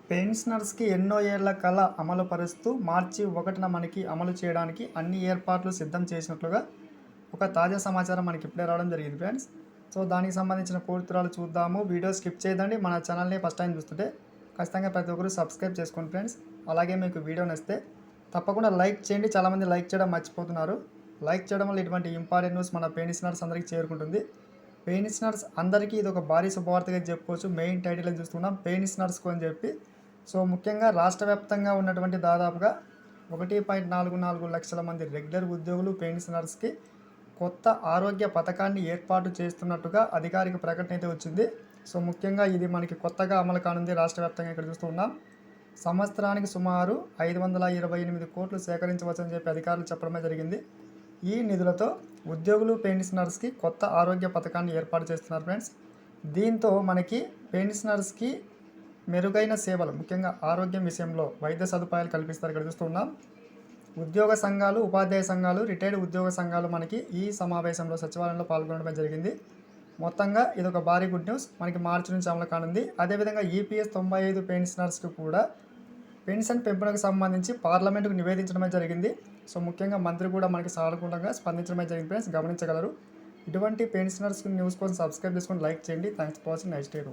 పెన్షనర్స్కి ఎన్నో ఏళ్ల కల అమలు పరుస్తూ మార్చి 1న మనకి అమలు చేయడానికి అన్ని ఏర్పాట్లు సిద్ధం చేసినట్లుగా ఒక తాజా సమాచారం మనకి ఇప్పుడే రావడం జరిగింది ఫ్రెండ్స్. సో దానికి సంబంధించిన పూర్తి వివరాలు చూద్దాము. వీడియో స్కిప్ చేయదండి. మన ఛానల్ని ఫస్ట్ టైం చూస్తుంటే ఖచ్చితంగా ప్రతి ఒక్కరు సబ్స్క్రైబ్ చేసుకోండి ఫ్రెండ్స్. అలాగే మీకు వీడియో నచ్చితే తప్పకుండా లైక్ చేయండి. చాలామంది లైక్ చేయడం మర్చిపోతున్నారు. లైక్ చేయడం వల్ల ఇటువంటి ఇంపార్టెంట్ న్యూస్ మన పెన్షనర్స్ అందరికీ చేరుకుంటుంది. పెన్షనర్స్ అందరికీ ఇది ఒక భారీ శుభవార్తగా చెప్పుకోవచ్చు. మెయిన్ టైటిల్ చూస్తున్నాం పెన్షనర్స్కు అని చెప్పి. సో ముఖ్యంగా రాష్ట్ర వ్యాప్తంగా ఉన్నటువంటి దాదాపుగా 1.44 లక్షల మంది రెగ్యులర్ ఉద్యోగులు పెన్షనర్స్కి కొత్త ఆరోగ్య పథకాన్ని ఏర్పాటు చేస్తున్నట్టుగా అధికారిక ప్రకటన అయితే వచ్చింది. సో ముఖ్యంగా ఇది మనకి కొత్తగా అమలు కానుంది రాష్ట్ర వ్యాప్తంగా. ఇక్కడ చూస్తున్నాం సంవత్సరానికి సుమారు 528 కోట్లు సేకరించవచ్చని చెప్పి అధికారులు చెప్పడమే జరిగింది. ఈ నిధులతో ఉద్యోగులు పెన్షనర్స్కి కొత్త ఆరోగ్య పథకాన్ని ఏర్పాటు చేస్తున్నారు ఫ్రెండ్స్. దీంతో మనకి పెన్షనర్స్కి మెరుగైన సేవలు, ముఖ్యంగా ఆరోగ్యం విషయంలో వైద్య సదుపాయాలు కల్పిస్తారు. ఇక్కడ చూస్తున్నాం ఉద్యోగ సంఘాలు, ఉపాధ్యాయ సంఘాలు, రిటైర్డ్ ఉద్యోగ సంఘాలు మనకి ఈ సమావేశంలో సచివాలయంలో పాల్గొనడం జరిగింది. మొత్తంగా ఇది ఒక భారీ గుడ్ న్యూస్. మనకి మార్చి నుంచి అమలు కానుంది. అదేవిధంగా ఈపీఎస్ 95 పెన్షనర్స్కి కూడా పెన్షన్ పెంపునకు సంబంధించి పార్లమెంటుకు నివేదించడమే జరిగింది. సో ముఖ్యంగా మంత్రి కూడా మనకి సానుకూలంగా స్పందించడమే జరిగింది ఫ్రెండ్స్, గమనించగలరు. ఇటువంటి పెన్షనర్స్ న్యూస్ కోసం సబ్స్క్రైబ్ చేసుకొని లైక్ చేయండి. Thanks for watching. Next day.